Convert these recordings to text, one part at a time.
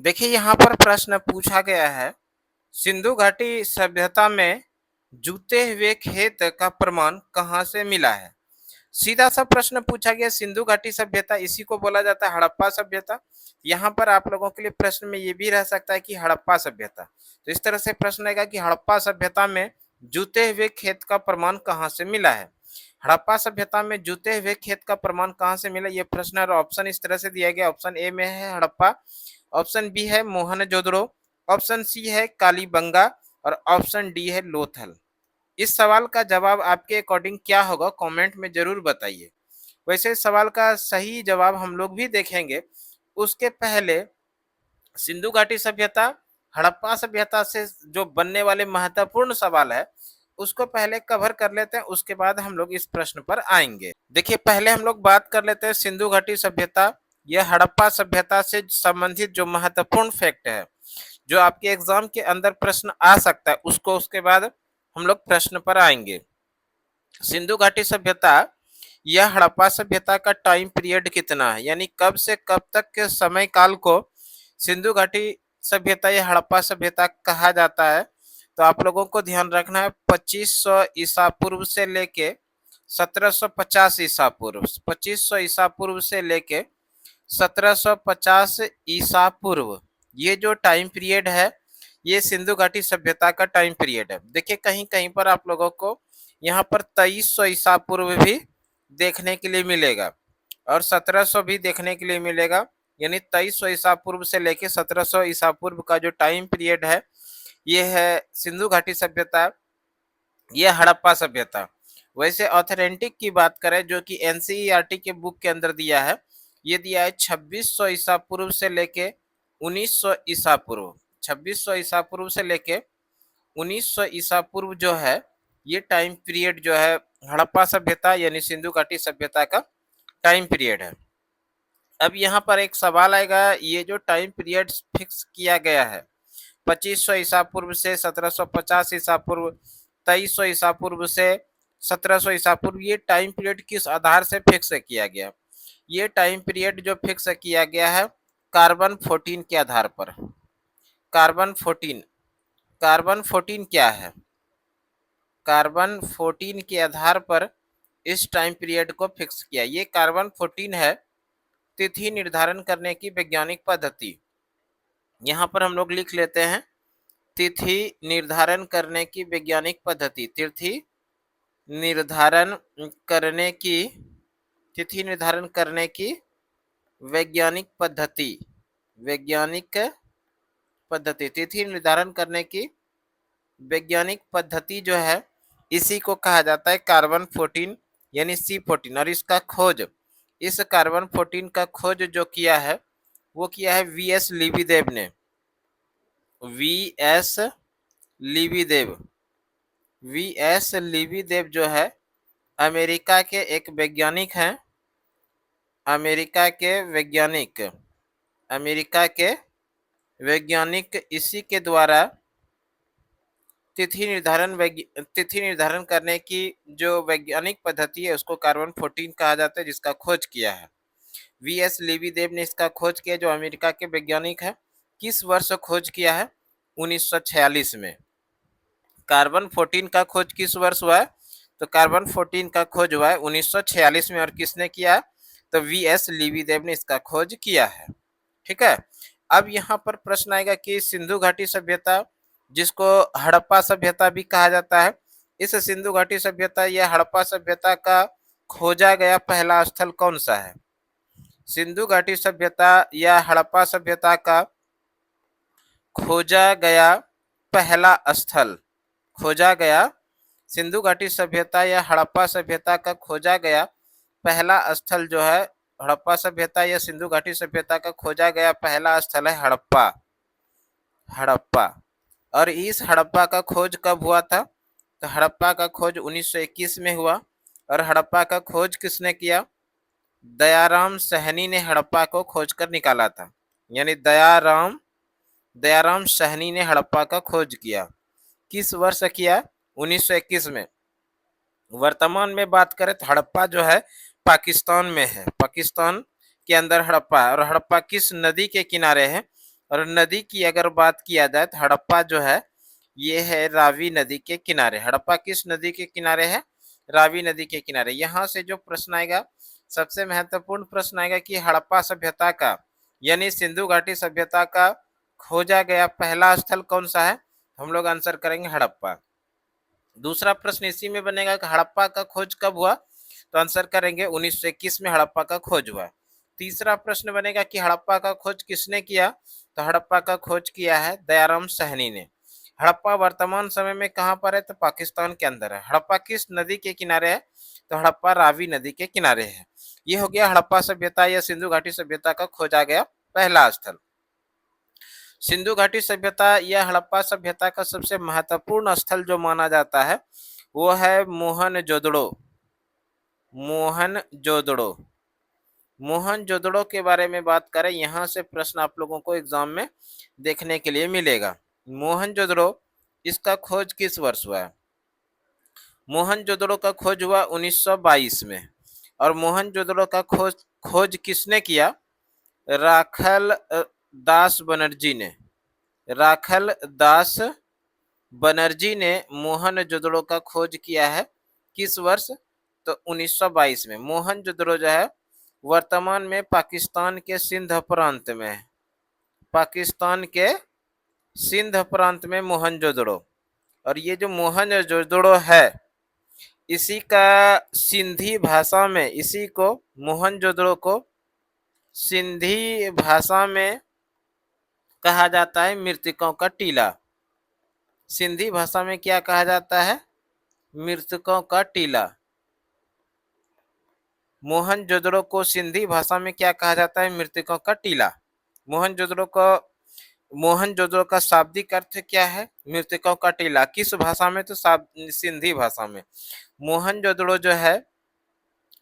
देखिए यहाँ पर प्रश्न पूछा गया है, सिंधु घाटी सभ्यता में जूते हुए खेत का प्रमाण कहाँ से मिला है? सीधा सा प्रश्न पूछा गया, सिंधु घाटी सभ्यता इसी को बोला जाता है हड़प्पा सभ्यता। यहाँ पर आप लोगों के लिए प्रश्न में ये भी रह सकता है कि हड़प्पा सभ्यता, तो इस तरह से प्रश्न आएगा कि हड़प्पा सभ्यता में जूते हुए खेत का प्रमाण कहाँ से मिला है? हड़प्पा सभ्यता में जूते हुए खेत का प्रमाण कहाँ से मिला, ये प्रश्न और ऑप्शन इस तरह से दिया गया। ऑप्शन ए में है हड़प्पा, ऑप्शन बी है मोहनजोदड़ो, ऑप्शन सी है कालीबंगा और ऑप्शन डी है लोथल। इस सवाल का जवाब आपके अकॉर्डिंग क्या होगा, कमेंट में जरूर बताइए। वैसे सवाल का सही जवाब हम लोग भी देखेंगे, उसके पहले सिंधु घाटी सभ्यता हड़प्पा सभ्यता से जो बनने वाले महत्वपूर्ण सवाल है उसको पहले कवर कर लेते हैं, उसके बाद हम लोग इस प्रश्न पर आएंगे। देखिए पहले हम लोग बात कर लेते हैं सिंधु घाटी सभ्यता यह हड़प्पा सभ्यता से संबंधित जो महत्वपूर्ण फैक्ट है, जो आपके एग्जाम के अंदर प्रश्न आ सकता है, उसको उसके बाद हम लोग प्रश्न पर आएंगे। सिंधु घाटी सभ्यता यह हड़प्पा सभ्यता का टाइम पीरियड कितना है, यानी कब से कब तक के समय काल को सिंधु घाटी सभ्यता या हड़प्पा सभ्यता कहा जाता है? तो आप लोगों को ध्यान रखना है 2500 ईसा पूर्व से लेके 1750 ईसा पूर्व, 2500 ईसा पूर्व से लेके 1750 ईसा पूर्व, ये जो टाइम पीरियड है ये सिंधु घाटी सभ्यता का टाइम पीरियड है। देखिए कहीं कहीं पर आप लोगों को यहाँ पर 2300 ईसा पूर्व भी देखने के लिए मिलेगा और 1700 भी देखने के लिए मिलेगा, यानी 2300 ईसा पूर्व से लेके 1700 ईसा पूर्व का जो टाइम पीरियड है ये है सिंधु घाटी सभ्यता, ये हड़प्पा सभ्यता। वैसे ऑथेंटिक की बात करें जो कि एनसीईआरटी के बुक के अंदर दिया है, ये दिया है 2600 ईसा पूर्व से लेके 1900 ईसा पूर्व, 2600 ईसा पूर्व से लेके 1900 ईसा पूर्व जो है ये टाइम पीरियड जो है हड़प्पा सभ्यता यानी सिंधु घाटी सभ्यता का टाइम पीरियड है। अब यहाँ पर एक सवाल आएगा, ये जो टाइम पीरियड फिक्स किया गया है 2500 ईसा पूर्व से 1750 ईसा पूर्व, 2300 ईसा पूर्व से 1700 ईसा पूर्व, ये टाइम पीरियड किस आधार से फिक्स किया गया? ये टाइम पीरियड जो फिक्स किया गया है कार्बन 14 के आधार पर। कार्बन 14, कार्बन 14 क्या है? कार्बन 14 के आधार पर इस टाइम पीरियड को फिक्स किया। ये कार्बन 14 है तिथि निर्धारण करने की वैज्ञानिक पद्धति। यहाँ पर हम लोग लिख लेते हैं तिथि निर्धारण करने की वैज्ञानिक पद्धति, तिथि निर्धारण करने की, तिथि निर्धारण करने की वैज्ञानिक पद्धति, वैज्ञानिक पद्धति, तिथि निर्धारण करने की वैज्ञानिक पद्धति जो है इसी को कहा जाता है कार्बन 14 यानी C14। और इसका खोज, इस कार्बन 14 का खोज जो किया है वो किया है वीएस लिबिदेव ने, वीएस लिबिदेव। वीएस लिबिदेव जो है अमेरिका के एक वैज्ञानिक हैं, अमेरिका के वैज्ञानिक, अमेरिका के वैज्ञानिक, इसी के द्वारा तिथि निर्धारण करने की जो वैज्ञानिक पद्धति है उसको कार्बन 14 कहा जाता है, जिसका खोज किया है वीएस लिबिदेव ने। इसका खोज किया जो अमेरिका के वैज्ञानिक है। किस वर्ष खोज किया है? 1946 में। कार्बन 14 का खोज किस वर्ष हुआ है? तो कार्बन 14 का खोज हुआ है 1946 में। और किसने किया है? तो वीएस लिबिदेव ने इसका खोज किया है। ठीक है, अब यहाँ पर प्रश्न आएगा कि सिंधु घाटी सभ्यता जिसको हड़प्पा सभ्यता भी कहा जाता है, इस सिंधु घाटी सभ्यता या हड़प्पा सभ्यता का खोजा गया पहला स्थल कौन सा है? सिंधु घाटी सभ्यता या हड़प्पा सभ्यता का खोजा गया पहला स्थल, खोजा गया सिंधु घाटी सभ्यता या हड़प्पा सभ्यता का खोजा गया पहला स्थल जो है, हड़प्पा सभ्यता या सिंधु घाटी सभ्यता का खोजा गया पहला स्थल है हड़प्पा, हड़प्पा। और इस हड़प्पा का खोज कब हुआ था? तो हड़प्पा का खोज 1921 में हुआ। और हड़प्पा का खोज किसने किया? दयाराम सहनी ने हड़प्पा को खोज कर निकाला था, यानी दयाराम सहनी ने हड़प्पा का खोज किया। किस वर्ष किया? 1921 में। वर्तमान में बात करें तो हड़प्पा जो है पाकिस्तान में है, पाकिस्तान के अंदर हड़प्पा है। और हड़प्पा किस नदी के किनारे है? और नदी की अगर बात किया जाए तो हड़प्पा जो है ये है रावी नदी के किनारे। हड़प्पा किस नदी के किनारे है? रावी नदी के किनारे। यहाँ से जो प्रश्न आएगा, सबसे महत्वपूर्ण प्रश्न आएगा कि हड़प्पा सभ्यता का यानी सिंधु घाटी सभ्यता का खोजा गया पहला स्थल कौन सा है? हम लोग आंसर करेंगे हड़प्पा। दूसरा प्रश्न इसी में बनेगा कि हड़प्पा का खोज कब हुआ? तो आंसर करेंगे 1921 में हड़प्पा का खोज हुआ। तीसरा प्रश्न बनेगा कि हड़प्पा का खोज किसने किया? तो हड़प्पा का खोज किया है दयाराम साहनी ने। हड़प्पा वर्तमान समय में कहाँ पर है? तो पाकिस्तान के अंदर है। हड़प्पा किस नदी के किनारे है? तो हड़प्पा रावी नदी के किनारे है। ये हो गया हड़प्पा सभ्यता या सिंधु घाटी सभ्यता का खोजा गया पहला स्थल। सिंधु घाटी सभ्यता या हड़प्पा सभ्यता का सबसे महत्वपूर्ण स्थल जो माना जाता है वो है मोहनजोदड़ो। मोहनजोदड़ो। मोहनजोदड़ो के बारे में बात करें, यहाँ से प्रश्न आप लोगों को एग्जाम में देखने के लिए मिलेगा। मोहनजोदड़ो, इसका खोज किस वर्ष हुआ है? मोहनजोदड़ो का खोज हुआ 1922 में। और मोहनजोदड़ो का खोज किसने किया? राखल दास बनर्जी ने। राखल दास बनर्जी ने मोहनजोदड़ो का खोज किया है किस वर्ष? तो 1922 में। मोहनजोदड़ो जो है वर्तमान में पाकिस्तान के सिंध प्रांत में है। पाकिस्तान के सिंध प्रांत में मोहनजोदड़ो। और ये जो मोहनजोदड़ो है इसी का सिंधी भाषा में, इसी को मोहनजोदड़ो को सिंधी भाषा में कहा जाता है मृतकों का टीला। सिंधी भाषा में क्या कहा जाता है? मृतकों का टीला। मोहनजोदड़ो को सिंधी भाषा में क्या कहा जाता है? मृतकों का टीला। मोहनजोदड़ो का शाब्दिक अर्थ क्या है? मृतकों का टीला। किस भाषा में? तो सिंधी भाषा में। मोहनजोदड़ो जो है,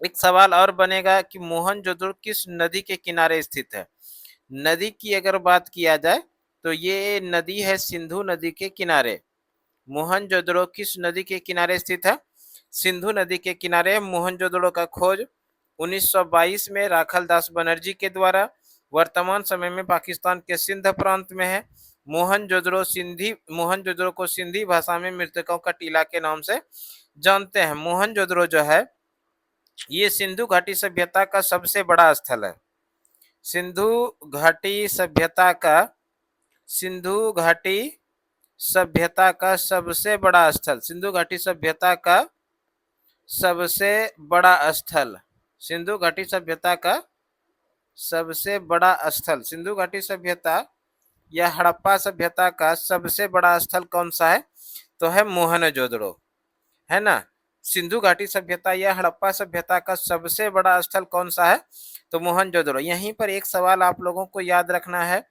एक सवाल और बनेगा कि मोहनजोदड़ो किस नदी के किनारे स्थित है? नदी की अगर बात किया जाए तो ये नदी है सिंधु नदी के किनारे। मोहनजोदड़ो किस नदी के किनारे स्थित है? सिंधु नदी के किनारे। मोहनजोदड़ो का खोज 1922 में राखल दास बनर्जी के द्वारा वर्तमान समय में पाकिस्तान के सिंध प्रांत में है। मोहनजोदड़ो को सिंधी भाषा में मृतकों का टीला के नाम से जानते हैं। मोहनजोदड़ो जो है ये सिंधु घाटी सभ्यता का सबसे बड़ा स्थल है। सिंधु घाटी सभ्यता का सिंधु घाटी सभ्यता का सबसे बड़ा स्थल। सिंधु घाटी सभ्यता का सबसे बड़ा स्थल। सिंधु घाटी सभ्यता का सबसे बड़ा स्थल। सिंधु घाटी सभ्यता या हड़प्पा सभ्यता का सबसे बड़ा स्थल कौन सा है? तो है मोहनजोदड़ो, है ना। सिंधु घाटी सभ्यता या हड़प्पा सभ्यता का सबसे बड़ा स्थल कौन सा है? तो मोहनजोदड़ो। यहीं पर एक सवाल आप लोगों को याद रखना है।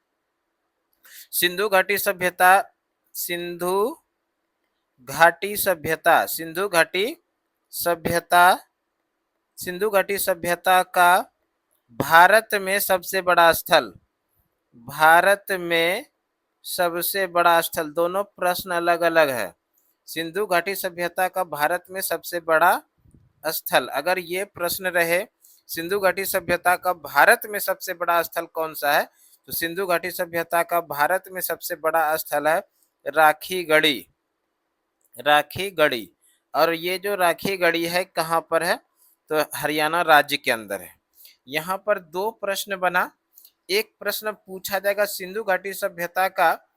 सिंधु घाटी सभ्यता सिंधु घाटी सभ्यता सिंधु घाटी सभ्यता सिंधु घाटी सभ्यता का भारत में सबसे बड़ा स्थल। भारत में सबसे बड़ा स्थल। दोनों प्रश्न अलग अलग है। सिंधु घाटी सभ्यता का भारत में सबसे बड़ा स्थल, अगर ये प्रश्न रहे सिंधु घाटी सभ्यता का भारत में सबसे बड़ा स्थल कौन सा है? तो सिंधु घाटी सभ्यता का भारत में सबसे बड़ा स्थल है राखी गढ़ी। राखी गढ़ी। और ये जो राखी गढ़ी है कहाँ पर है? तो हरियाणा राज्य के अंदर है। यहाँ पर दो प्रश्न बना। एक प्रश्न पूछा जाएगा सिंधु घाटी सभ्यता का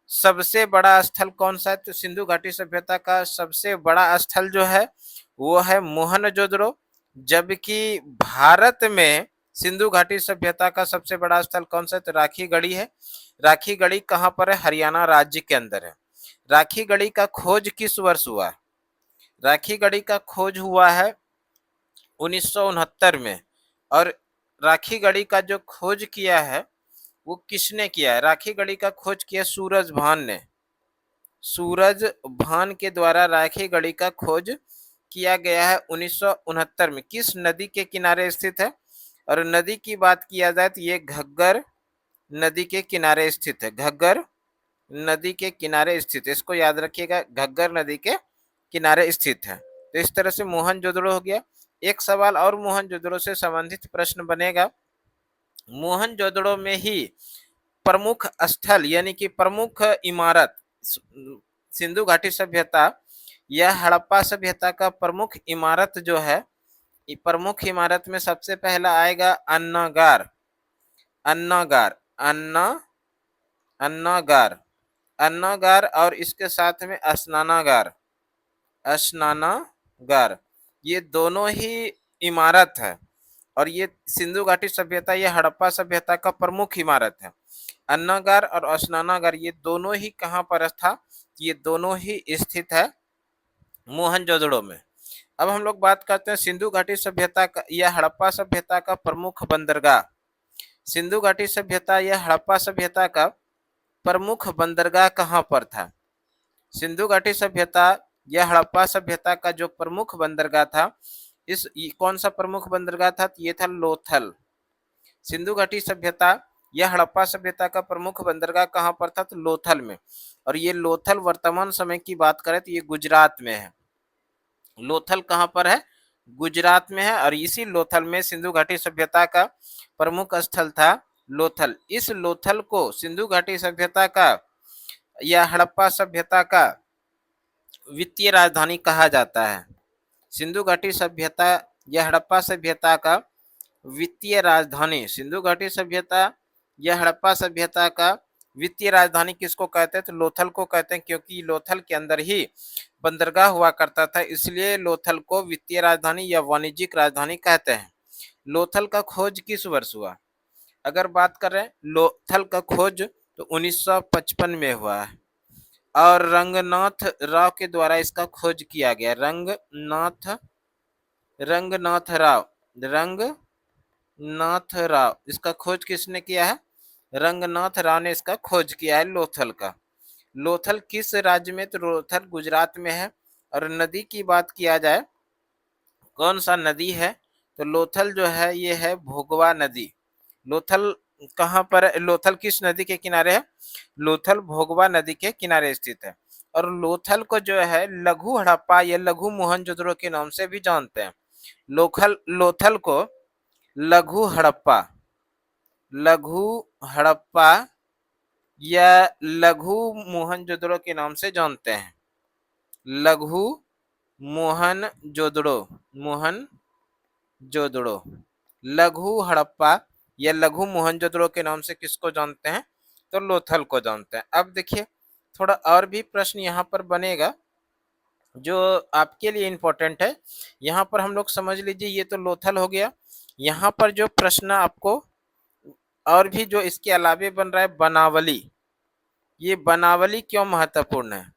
सबसे बड़ा स्थल कौन सा है? तो सिंधु घाटी सभ्यता का सबसे बड़ा स्थल जो है वो है मोहनजोदड़ो। जबकि भारत में सिंधु घाटी सभ्यता का सबसे बड़ा स्थल कौन सा है? तो राखी गढ़ी है। राखी गढ़ी कहाँ पर है? हरियाणा राज्य के अंदर है। राखी गढ़ी का खोज किस वर्ष हुआ? राखी गढ़ी का खोज हुआ है 1969 में। और राखी गढ़ी का जो खोज किया है वो किसने किया है? राखी गढ़ी का खोज किया सूरज भान ने। सूरज भान के द्वारा राखी गढ़ी का खोज किया गया है 1969 में। किस नदी के किनारे स्थित है? और नदी की बात किया जाए तो ये घग्गर नदी के किनारे स्थित है। घग्गर नदी के किनारे स्थित है, इसको याद रखिएगा, घग्गर नदी के किनारे स्थित है। तो इस तरह से मोहनजोदड़ो हो गया। एक सवाल और मोहनजोदड़ो से संबंधित प्रश्न बनेगा। मोहनजोदड़ो में ही प्रमुख स्थल यानी कि प्रमुख इमारत, सिंधु घाटी सभ्यता या हड़प्पा सभ्यता का प्रमुख इमारत जो है, प्रमुख इमारत में सबसे पहला आएगा अन्नागार। अन्नागार अन्ना अन्नागार अन्नागार और इसके साथ में स्नानागार। स्नानागार ये दोनों ही इमारत है और ये सिंधु घाटी सभ्यता या हड़प्पा सभ्यता का प्रमुख इमारत है। अन्नागार और स्नानागार ये दोनों ही कहाँ पर था? ये दोनों ही स्थित है मोहनजोदड़ो में। अब हम लोग बात करते हैं सिंधु घाटी सभ्यता का या हड़प्पा सभ्यता का प्रमुख बंदरगाह। सिंधु घाटी सभ्यता या हड़प्पा सभ्यता का प्रमुख बंदरगाह कहाँ पर था? सिंधु घाटी सभ्यता या हड़प्पा सभ्यता का जो प्रमुख बंदरगाह था, कौन सा प्रमुख बंदरगाह था? ये था लोथल। सिंधु घाटी सभ्यता या हड़प्पा सभ्यता का प्रमुख बंदरगाह कहाँ पर था? तो लोथल में। और ये लोथल वर्तमान समय की बात करें तो ये गुजरात में है। लोथल कहाँ पर है? गुजरात में है। और इसी लोथल में सिंधु घाटी सभ्यता का प्रमुख स्थल था लोथल। इस लोथल को सिंधु घाटी सभ्यता का या हड़प्पा सभ्यता का वित्तीय राजधानी कहा जाता है। सिंधु घाटी सभ्यता या हड़प्पा सभ्यता का वित्तीय राजधानी, सिंधु घाटी सभ्यता या हड़प्पा सभ्यता का वित्तीय राजधानी किसको कहते हैं? तो लोथल को कहते हैं, क्योंकि लोथल के अंदर ही बंदरगाह हुआ करता था, इसलिए लोथल को वित्तीय राजधानी या वाणिज्यिक राजधानी कहते हैं। लोथल का खोज किस वर्ष हुआ? अगर बात करें लोथल का खोज तो 1955 में हुआ है और रंगनाथ राव के द्वारा इसका खोज किया गया। रंगनाथ राव इसका खोज किसने किया है? रंगनाथ राव ने इसका खोज किया है लोथल का। लोथल किस राज्य में? तो लोथल गुजरात में है। और नदी की बात किया जाए, कौन सा नदी है? तो लोथल जो है ये है भोगवा नदी। लोथल कहाँ पर है? लोथल किस नदी के किनारे है? लोथल भोगवा नदी के किनारे स्थित है। और लोथल को जो है लघु हड़प्पा या लघु मोहनजोदड़ो के नाम से भी जानते हैं। लोथल को लघु हड़प्पा या लघु मोहनजोदड़ो के नाम से जानते हैं। लघु मोहनजोदड़ो लघु हड़प्पा या लघु मोहनजोदड़ो के नाम से किसको जानते हैं? तो लोथल को जानते हैं। अब देखिए थोड़ा और भी प्रश्न यहाँ पर बनेगा जो आपके लिए इम्पोर्टेंट है। यहाँ पर हम लोग समझ लीजिए, ये तो लोथल हो गया। यहाँ पर जो प्रश्न आपको और भी जो इसके अलावे बन रहा है, बनावली। ये बनावली क्यों महत्वपूर्ण है?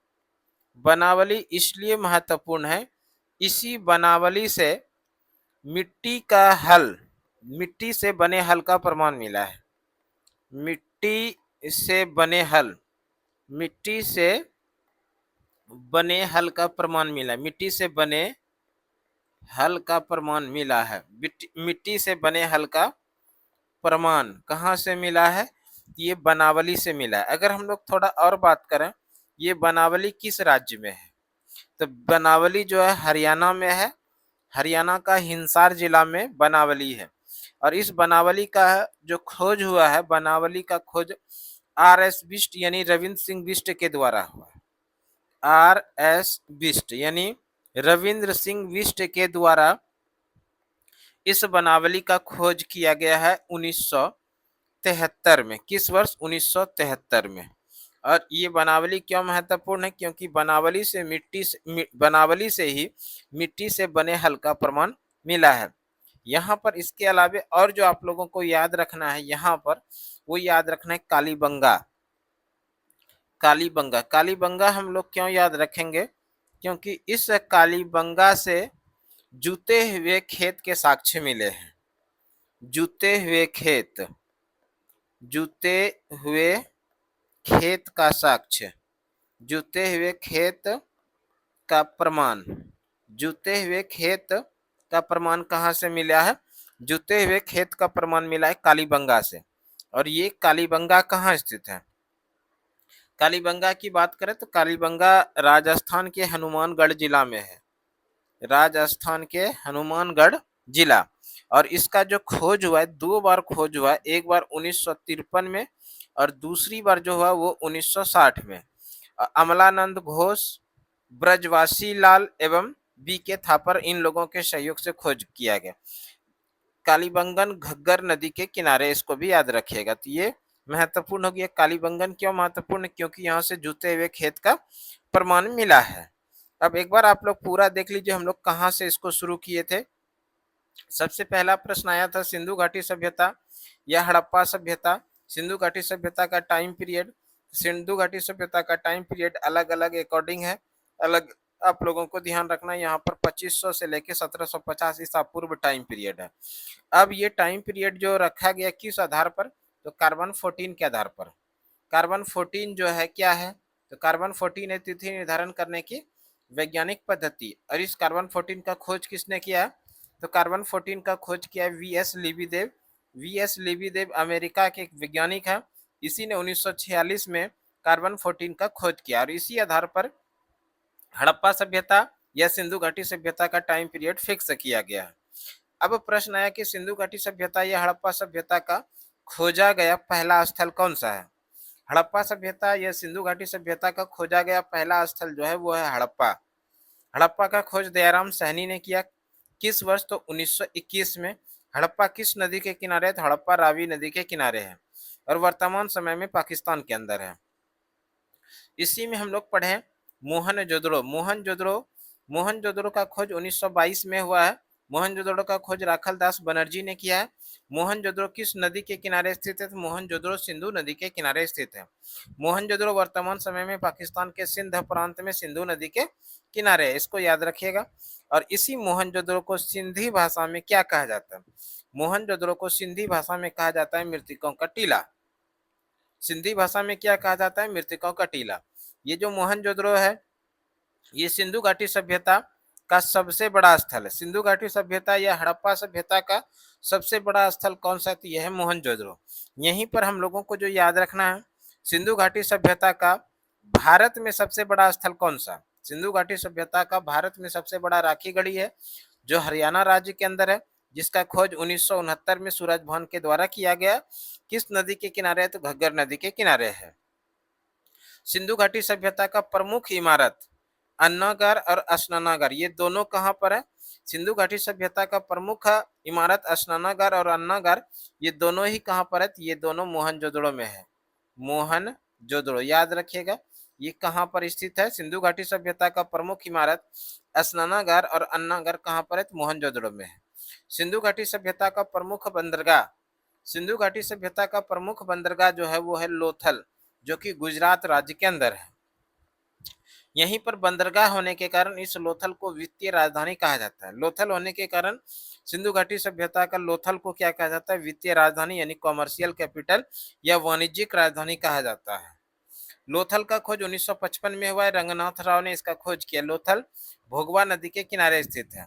बनावली इसलिए महत्वपूर्ण है, इसी बनावली से मिट्टी से बने हल का प्रमाण मिला है। मिट्टी से बने हल का प्रमाण मिला है। मिट्टी से बने हल का प्रमाण मिला है। मिट्टी से बने हल का प्रमाण कहाँ से मिला है? ये बनावली से मिला है। अगर हम लोग थोड़ा और बात करें, ये बनावली किस राज्य में है? तो बनावली जो है हरियाणा में है। हरियाणा का हिसार जिला में बनावली है। और इस बनावली का जो खोज हुआ है, बनावली का खोज R.S. बिष्ट यानी रविंद्र सिंह बिष्ट के द्वारा हुआ है। R.S. बिष्ट यानी रविंद्र सिंह बिष्ट के द्वारा इस बनावली का खोज किया गया है 1973 में। किस वर्ष? 1973 में। और ये बनावली क्यों महत्वपूर्ण है? क्योंकि बनावली से ही मिट्टी से बने हल का प्रमाण मिला है। यहाँ पर इसके अलावे और जो आप लोगों को याद रखना है यहाँ पर, वो याद रखना है कालीबंगा हम लोग क्यों याद रखेंगे? क्योंकि इस कालीबंगा से जूते हुए खेत के साक्ष्य मिले हैं। जूते हुए खेत का साक्ष्य, जूते हुए खेत का प्रमाण। जूते हुए खेत का प्रमाण कहाँ से मिला है? जूते हुए खेत का प्रमाण मिला है कालीबंगा से। और ये कालीबंगा कहाँ स्थित है? कालीबंगा की बात करें तो कालीबंगा राजस्थान के हनुमानगढ़ जिला में है। राजस्थान के हनुमानगढ़ जिला। और इसका जो खोज हुआ है, 2 बार खोज हुआ है। एक बार 1953 में और दूसरी बार जो हुआ वो 1960 में। अमलानंद घोष, ब्रजवासी लाल एवं बी के थापर, इन लोगों के सहयोग से खोज किया गया। कालीबंगन घग्गर नदी के किनारे, इसको भी याद रखिएगा। तो ये महत्वपूर्ण हो गया। कालीबंगन क्यों महत्वपूर्ण? क्योंकि यहाँ से जुते हुए खेत का प्रमाण मिला है। अब एक बार आप लोग पूरा देख लीजिए हम लोग कहाँ से इसको शुरू किए थे। सबसे पहला प्रश्न आया था सिंधु घाटी सभ्यता या हड़प्पा सभ्यता। सिंधु घाटी सभ्यता का टाइम पीरियड, सिंधु घाटी सभ्यता का टाइम पीरियड अलग अलग अकॉर्डिंग है, अलग आप लोगों को ध्यान रखना है। यहाँ पर 2500 से लेकर 1750 ईसा पूर्व टाइम पीरियड है। अब ये टाइम पीरियड जो रखा गया किस आधार पर? तो कार्बन 14 के आधार पर। कार्बन 14 जो है क्या है? तो कार्बन 14 है तिथि निर्धारण करने की वैज्ञानिक पद्धति। और इस कार्बन 14 का खोज किसने किया? तो कार्बन 14 का खोज किया वीएस लिबिदेव। वीएस लिबिदेव अमेरिका के एक वैज्ञानिक है। इसी ने 1946 में कार्बन 14 का खोज किया और इसी आधार पर हड़प्पा सभ्यता या सिंधु घाटी सभ्यता का टाइम पीरियड फिक्स किया गया है। अब प्रश्न आया कि सिंधु घाटी सभ्यता या हड़प्पा सभ्यता का खोजा गया पहला स्थल कौन सा है? हड़प्पा सभ्यता या सिंधु घाटी सभ्यता का खोजा गया पहला स्थल जो है वो है हड़प्पा। हड़प्पा का खोज दयाराम सहनी ने किया। किस वर्ष? तो 1921 में। हड़प्पा किस नदी के किनारे है? तो हड़प्पा रावी नदी के किनारे है और वर्तमान समय में पाकिस्तान के अंदर है। इसी में हम लोग पढ़े मोहनजोदड़ो। मोहनजोदड़ो का खोज 1922 में हुआ है। मोहनजोदड़ो का खोज राखल दास बनर्जी ने किया है। मोहनजोदड़ो किस नदी के किनारे स्थित है? तो मोहनजोदड़ो सिंधु नदी के किनारे स्थित है। मोहनजोदड़ो वर्तमान समय में पाकिस्तान के सिंध प्रांत में सिंधु नदी के किनारे है, इसको याद रखिएगा। और इसी मोहनजोदड़ो को सिंधी भाषा में क्या कहा जाता है? मोहनजोदड़ो को सिंधी भाषा में कहा जाता है मृतकों का टीला। सिंधी भाषा में क्या कहा जाता है? मृतकों का टीला। ये जो मोहनजोदड़ो है ये सिंधु घाटी सभ्यता का सबसे बड़ा स्थल है। सिंधु घाटी सभ्यता या हड़प्पा सभ्यता का सबसे बड़ा स्थल कौन सा है? तो यह है मोहनजोदड़ो। यहीं पर हम लोगों को जो याद रखना है, सिंधु घाटी सभ्यता का भारत में सबसे बड़ा स्थल कौन सा? सिंधु घाटी सभ्यता का भारत में सबसे बड़ा राखीगढ़ी है जो हरियाणा राज्य के अंदर है, जिसका खोज 1969 में सूरज भान के द्वारा किया गया। किस नदी के किनारे है? तो घग्गर नदी के किनारे है। सिंधु घाटी सभ्यता का प्रमुख इमारत अन्नागार और स्नानागार, ये दोनों कहाँ पर है? सिंधु घाटी सभ्यता का प्रमुख इमारत स्नानागार और अन्नागार, ये दोनों ही कहाँ पर है? ये दोनों मोहनजोदड़ो में है। मोहनजोदड़ो याद रखिएगा, ये कहाँ पर स्थित है? सिंधु घाटी सभ्यता का प्रमुख इमारत स्नानागार और अन्नागार कहाँ पर है? मोहनजोदड़ो में है। सिंधु घाटी सभ्यता का प्रमुख बंदरगाह, सिंधु घाटी सभ्यता का प्रमुख बंदरगाह जो है वो है लोथल, जो कि गुजरात राज्य के अंदर है। यहीं पर बंदरगाह होने के कारण इस लोथल को वित्तीय राजधानी कहा जाता है। लोथल होने के कारण सिंधु घाटी सभ्यता का लोथल को क्या कहा जाता है? वित्तीय राजधानी यानी कॉमर्शियल कैपिटल या वाणिज्यिक राजधानी कहा जाता है। लोथल का खोज 1955 में हुआ है। रंगनाथ राव ने इसका खोज किया। लोथल भोगवा नदी के किनारे स्थित है।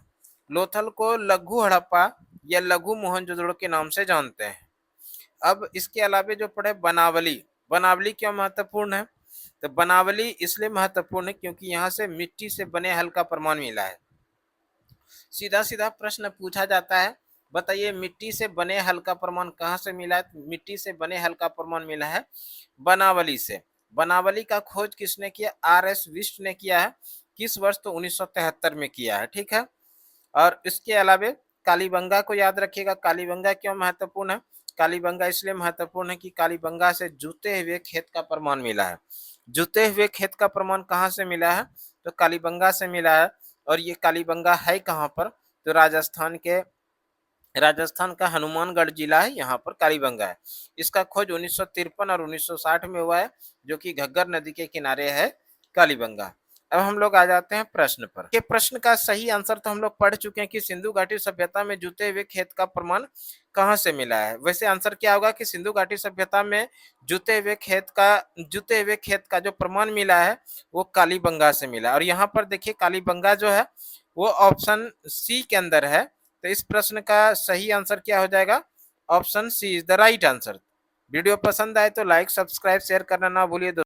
लोथल को लघु हड़प्पा या लघु मोहनजोदड़ो के नाम से जानते हैं। अब इसके अलावा जो पढ़े बनावली, बनावली क्यों महत्वपूर्ण है? तो बनावली इसलिए महत्वपूर्ण है क्योंकि यहाँ से मिट्टी से बने हल का प्रमाण मिला है। सीधा सीधा प्रश्न पूछा जाता है, बताइए मिट्टी से बने हल का प्रमाण कहाँ से मिला है? मिट्टी से बने हल का प्रमाण मिला है बनावली से। बनावली का खोज किसने किया? आर.एस. विष्ट ने किया है। किस वर्ष? तो 1973 में किया है। ठीक है। और इसके अलावा कालीबंगा को याद रखिएगा। कालीबंगा क्यों महत्वपूर्ण है? कालीबंगा इसलिए महत्वपूर्ण है कि कालीबंगा से जुते हुए खेत का प्रमाण मिला है। जुते हुए खेत का प्रमाण कहाँ से मिला है? तो कालीबंगा से मिला है। और ये कालीबंगा है कहाँ पर? तो राजस्थान का हनुमानगढ़ जिला है, यहाँ पर कालीबंगा है। इसका खोज 1953 और 1960 में हुआ है, जो कि घग्गर नदी के किनारे है कालीबंगा। अब हम लोग आ जाते हैं प्रश्न पर। के प्रश्न का सही आंसर तो हम लोग पढ़ चुके हैं कि सिंधु घाटी सभ्यता में जुते हुए खेत का प्रमाण कहाँ से मिला है। वैसे आंसर क्या होगा कि सिंधु घाटी सभ्यता में जुते हुए खेत का जो प्रमाण मिला है वो कालीबंगा से मिला। और यहाँ पर देखिए कालीबंगा जो है वो ऑप्शन सी के अंदर है। तो इस प्रश्न का सही आंसर क्या हो जाएगा? Option C is the right answer. Video पसंद आए तो लाइक, सब्सक्राइब, शेयर करना ना भूलिए।